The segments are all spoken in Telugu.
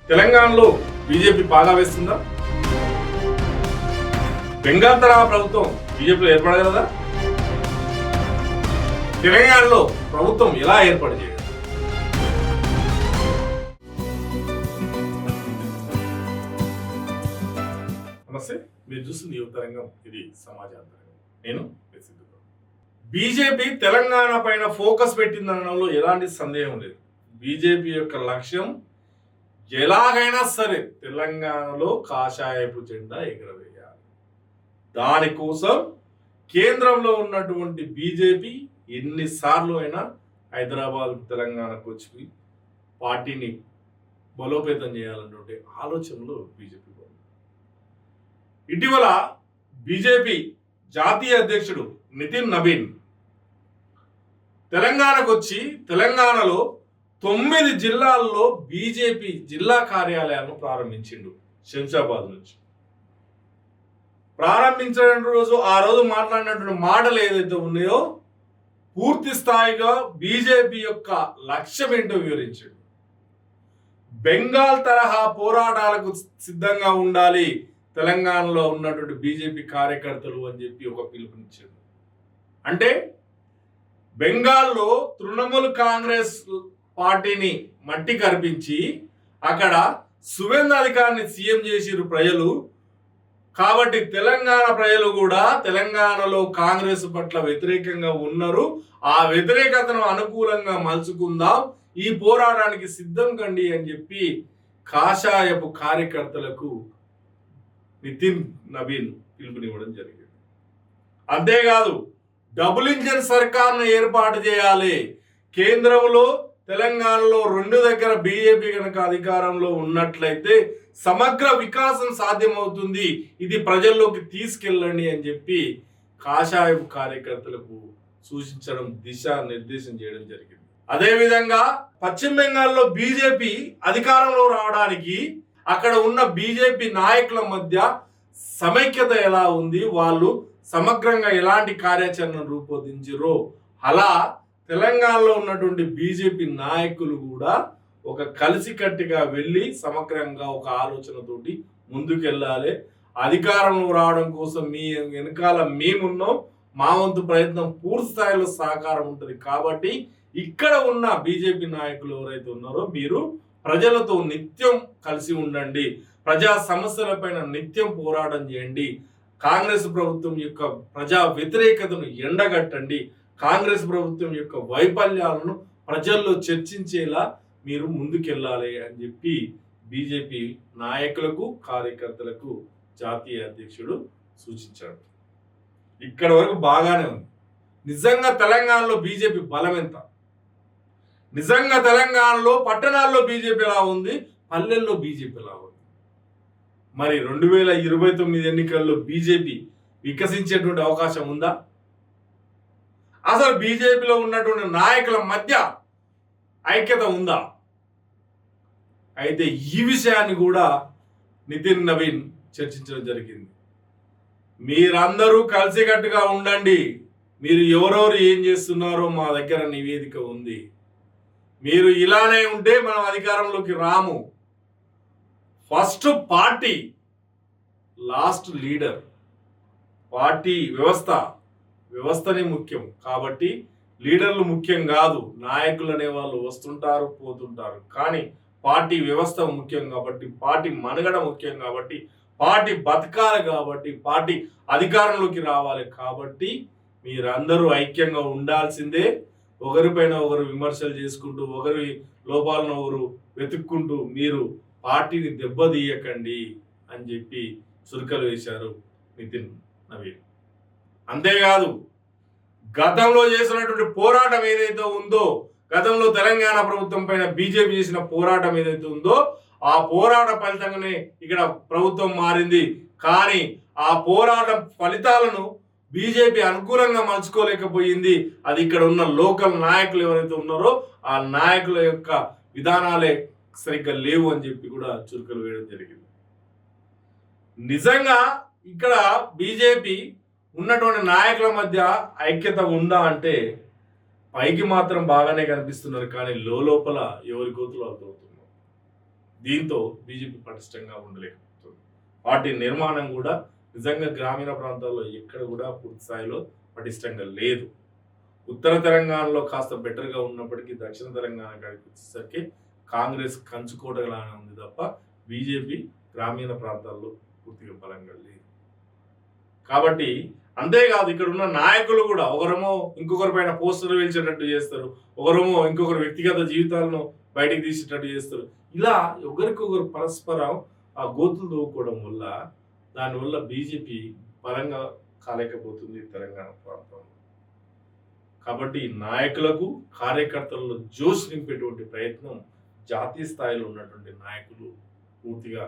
తెలంగాణలో బీజేపీ బాగా వేస్తుందా? బెంగాల్ తరహా ప్రభుత్వం బీజేపీలో ఏర్పడగలదా? తెలంగాణలో ప్రభుత్వం ఎలా ఏర్పాటు చేయగలదు? నమస్తే, మీరు చూస్తుంది యువతరంగం, ఇది సమాజాంతరంగం. నేను బీజేపీ తెలంగాణ పైన ఫోకస్ పెట్టిందనడంలో ఎలాంటి సందేహం లేదు. బీజేపీ యొక్క లక్ష్యం ఎలాగైనా సరే తెలంగాణలో కాషాయపు జెండా ఎగరవేయాలి. దానికోసం కేంద్రంలో ఉన్నటువంటి బీజేపీ ఎన్నిసార్లు అయినా హైదరాబాద్ తెలంగాణకు వచ్చి పార్టీని బలోపేతం చేయాలన్నటువంటి ఆలోచనలో బీజేపీ ఉంది. ఇటీవల బీజేపీ జాతీయ అధ్యక్షుడు నితిన్ నబీన్ తెలంగాణకు వచ్చి తెలంగాణలో 9 జిల్లాల్లో బీజేపీ జిల్లా కార్యాలయాలను ప్రారంభించిండు. శంషాబాద్ నుంచి ప్రారంభించిన రోజు ఆ రోజు మాట్లాడినటువంటి మాటలు ఏదైతే ఉన్నాయో పూర్తి స్థాయిగా బీజేపీ యొక్క లక్ష్యం ఏంటో వివరించాడు. బెంగాల్ తరహా పోరాటాలకు సిద్ధంగా ఉండాలి తెలంగాణలో ఉన్నటువంటి బీజేపీ కార్యకర్తలు అని చెప్పి ఒక పిలుపునిచ్చాడు. అంటే బెంగాల్లో తృణమూల్ కాంగ్రెస్ పార్టీని మట్టి కరిపించి అక్కడ సువేంద్ర అధికారిని సీఎం చేసిరు ప్రజలు. కాబట్టి తెలంగాణ ప్రజలు కూడా తెలంగాణలో కాంగ్రెస్ పట్ల వ్యతిరేకంగా ఉన్నారు. ఆ వ్యతిరేకతను అనుకూలంగా మలుచుకుందాం, ఈ పోరాటానికి సిద్ధం కండి అని చెప్పి కాషాయపు కార్యకర్తలకు నితిన్ నబీన్ పిలుపునివ్వడం జరిగింది. అంతేకాదు, డబుల్ ఇంజన్ సర్కార్ను ఏర్పాటు చేయాలి. కేంద్రంలో తెలంగాణలో 2 దగ్గర బీజేపీ కనుక అధికారంలో ఉన్నట్లయితే సమగ్ర వికాసం సాధ్యమవుతుంది, ఇది ప్రజల్లోకి తీసుకెళ్ళండి అని చెప్పి కాషాయపు కార్యకర్తలకు సూచించడం, దిశానిర్దేశం చేయడం జరిగింది. అదేవిధంగా పశ్చిమ బెంగాల్లో బీజేపీ అధికారంలో రావడానికి అక్కడ ఉన్న బీజేపీ నాయకుల మధ్య సమైక్యత ఎలా ఉంది, వాళ్ళు సమగ్రంగా ఎలాంటి కార్యాచరణను రూపొందించారో అలా తెలంగాణలో ఉన్నటువంటి బీజేపీ నాయకులు కూడా ఒక కలిసికట్టుగా వెళ్ళి సమగ్రంగా ఒక ఆలోచనతోటి ముందుకెళ్ళాలి. అధికారంలో రావడం కోసం మీ వెనకాల మేమున్నాం, మా వంతు ప్రయత్నం పూర్తి స్థాయిలో సహకారం ఉంటుంది. కాబట్టి ఇక్కడ ఉన్న బీజేపీ నాయకులు ఎవరైతే ఉన్నారో మీరు ప్రజలతో నిత్యం కలిసి ఉండండి, ప్రజా సమస్యలపైన నిత్యం పోరాటం చేయండి, కాంగ్రెస్ ప్రభుత్వం యొక్క ప్రజా వ్యతిరేకతను ఎండగట్టండి, కాంగ్రెస్ ప్రభుత్వం యొక్క వైఫల్యాలను ప్రజల్లో చర్చించేలా మీరు ముందుకెళ్ళాలి అని చెప్పి బీజేపీ నాయకులకు కార్యకర్తలకు జాతీయ అధ్యక్షుడు సూచించాడు. ఇక్కడ వరకు బాగానే ఉంది. నిజంగా తెలంగాణలో బీజేపీ బలం ఎంత? నిజంగా తెలంగాణలో పట్టణాల్లో బీజేపీ ఎలా ఉంది, పల్లెల్లో బీజేపీ ఎలా ఉంది? మరి 2029 ఎన్నికల్లో బీజేపీ వికసించేటువంటి అవకాశం ఉందా? అసలు బీజేపీలో ఉన్నటువంటి నాయకుల మధ్య ఐక్యత ఉందా? అయితే ఈ విషయాన్ని కూడా నితిన్ నవీన్ చర్చించడం జరిగింది. మీరందరూ కలిసికట్టుగా ఉండండి, మీరు ఎవరెవరు ఏం చేస్తున్నారో మా దగ్గర నివేదిక ఉంది, మీరు ఇలానే ఉంటే మనం అధికారంలోకి రాము. First party, last leader. Party వ్యవస్థనే ముఖ్యం. కాబట్టి లీడర్లు ముఖ్యం కాదు, నాయకులు అనే వాళ్ళు వస్తుంటారు పోతుంటారు, కానీ పార్టీ వ్యవస్థ ముఖ్యం. కాబట్టి పార్టీ మనుగడ ముఖ్యం. కాబట్టి పార్టీ బతకాలి, కాబట్టి పార్టీ అధికారంలోకి రావాలి. కాబట్టి మీరందరూ ఐక్యంగా ఉండాల్సిందే. ఒకరిపైన ఒకరు విమర్శలు చేసుకుంటూ, ఒకరి లోపాలను ఒకరు వెతుక్కుంటూ మీరు పార్టీని దెబ్బతీయకండి అని చెప్పి చురుకలు వేశారు నితిన్ నవీన్. అంతేకాదు, గతంలో చేసినటువంటి పోరాటం ఏదైతే ఉందో, గతంలో తెలంగాణ ప్రభుత్వం పైన బీజేపీ చేసిన పోరాటం ఏదైతే ఉందో ఆ పోరాట ఫలితంగానే ఇక్కడ ప్రభుత్వం మారింది. కానీ ఆ పోరాటం ఫలితాలను బీజేపీ అనుకూలంగా మలుచుకోలేకపోయింది. అది ఇక్కడ ఉన్న లోకల్ నాయకులు ఎవరైతే ఉన్నారో ఆ నాయకుల యొక్క విధానాలే సరిగ్గా లేవు అని చెప్పి కూడా చురుకలు వేయడం జరిగింది. నిజంగా ఇక్కడ బీజేపీ ఉన్నటువంటి నాయకుల మధ్య ఐక్యత ఉందా అంటే పైకి మాత్రం బాగానే కనిపిస్తున్నారు, కానీ లోపల ఎవరి గోతులు అవుతున్నారు. దీంతో బీజేపీ పటిష్టంగా ఉండలేకపోతుంది. పార్టీ నిర్మాణం కూడా నిజంగా గ్రామీణ ప్రాంతాల్లో ఎక్కడ కూడా పూర్తి స్థాయిలో పటిష్టంగా లేదు. ఉత్తర తెలంగాణలో కాస్త బెటర్గా ఉన్నప్పటికీ దక్షిణ తెలంగాణ కాడికి వచ్చేసరికి కాంగ్రెస్ కంచుకోటలానే ఉంది తప్ప బీజేపీ గ్రామీణ ప్రాంతాల్లో పూర్తిగా బలంగా లేదు. కాబట్టి అంతేకాదు ఇక్కడ ఉన్న నాయకులు కూడా ఒకరేమో ఇంకొకరి పైన పోస్టర్లు వేల్చేటట్టు చేస్తారు, ఒకరేమో ఇంకొకరి వ్యక్తిగత జీవితాలను బయటికి తీసేటట్టు చేస్తారు. ఇలా ఒకరికొకరు పరస్పరం ఆ గోతులు తవ్వుకోవడం వల్ల దానివల్ల బీజేపీ బలంగా కాలేకపోతుంది తెలంగాణ ప్రాంతంలో. కాబట్టి నాయకులకు కార్యకర్తలలో జోష్ నింపేటువంటి ప్రయత్నం జాతీయ స్థాయిలో ఉన్నటువంటి నాయకులు పూర్తిగా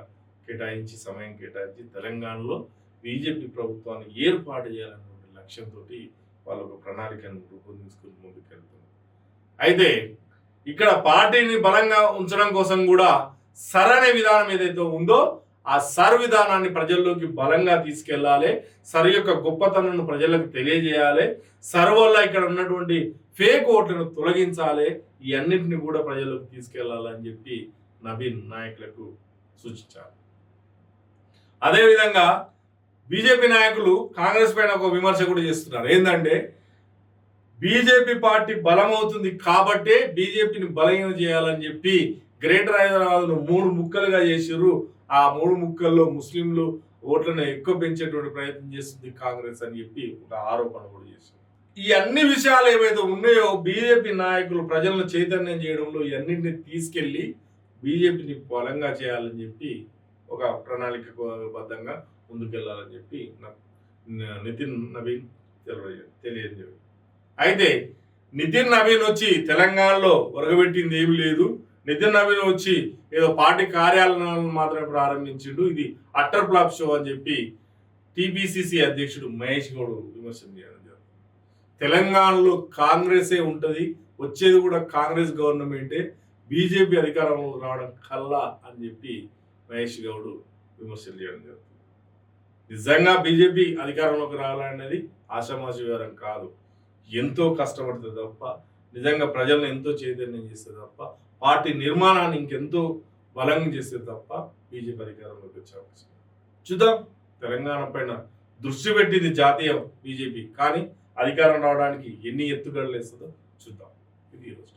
సమయం కేటాయించి తెలంగాణలో బీజేపీ ప్రభుత్వాన్ని ఏర్పాటు చేయాలనేటువంటి లక్ష్యంతో వాళ్ళు ఒక ప్రణాళికను రూపొందించుకుని ముందుకెళ్తున్నారు. అయితే ఇక్కడ పార్టీని బలంగా ఉంచడం కోసం కూడా సరైన విధానం ఏదైతే ఉందో ఆ సర్ విధానాన్ని ప్రజల్లోకి బలంగా తీసుకెళ్లాలి, సర్ యొక్క గొప్పతనాన్ని ప్రజలకు తెలియజేయాలి, సర్ వల్ల ఇక్కడ ఉన్నటువంటి ఫేక్ ఓట్లను తొలగించాలి, ఈ అన్నింటినీ కూడా ప్రజల్లోకి తీసుకెళ్లాలని చెప్పి నవీన్ నాయకులకు సూచించారు. అదేవిధంగా బీజేపీ నాయకులు కాంగ్రెస్ పైన ఒక విమర్శ కూడా చేస్తున్నారు. ఏంటంటే బీజేపీ పార్టీ బలమవుతుంది కాబట్టే బీజేపీని బలహీనం చేయాలని చెప్పి గ్రేటర్ హైదరాబాద్ను 3 ముక్కలుగా చేసిర్రు. ఆ 3 ముక్కల్లో ముస్లింలు ఓట్లను ఎక్కువ పెంచేటువంటి ప్రయత్నం చేస్తుంది కాంగ్రెస్ అని చెప్పి ఒక ఆరోపణ కూడా చేశారు. ఈ అన్ని విషయాలు ఏవైతే ఉన్నాయో బీజేపీ నాయకులు ప్రజలను చైతన్యం చేయడంలో ఇవన్నింటినీ తీసుకెళ్లి బీజేపీని బలంగా చేయాలని చెప్పి ఒక ప్రణాళికబద్ధంగా ముందుకెళ్లాలని చెప్పి నితిన్ నవీన్ తెలియజేశారు. అయితే నితిన్ నవీన్ వచ్చి తెలంగాణలో ఒరగబెట్టింది ఏమీ లేదు. నితిన్ నవీన్ వచ్చి ఏదో పార్టీ కార్యాలయాలను మాత్రమే ప్రారంభించిండు, ఇది అట్టర్ ఫ్లాప్ షో అని చెప్పి టీపీసీసీ అధ్యక్షుడు మహేష్ గౌడ్ విమర్శన చేయడం జరుగుతుంది. తెలంగాణలో కాంగ్రెసే ఉంటుంది, వచ్చేది కూడా కాంగ్రెస్ గవర్నమెంటే, బీజేపీ అధికారంలో రావడం కల్లా అని చెప్పి మహేష్ గౌడ్ విమర్శలు చేయడం జరుగుతుంది. నిజంగా బీజేపీ అధికారంలోకి రావాలనేది ఆషామాషి వ్యవహారం కాదు. ఎంతో కష్టపడుతుంది తప్ప, నిజంగా ప్రజలను ఎంతో చైతన్యం చేస్తే తప్ప, పార్టీ నిర్మాణాన్ని ఇంకెంతో బలంగా చేస్తే తప్ప బీజేపీ అధికారంలోకి వచ్చే అవకాశం చూద్దాం. తెలంగాణ పైన దృష్టి పెట్టింది జాతీయ బీజేపీ, కానీ అధికారం రావడానికి ఎన్ని ఎత్తుగడలు వేస్తుందో చూద్దాం. ఇది ఈరోజు.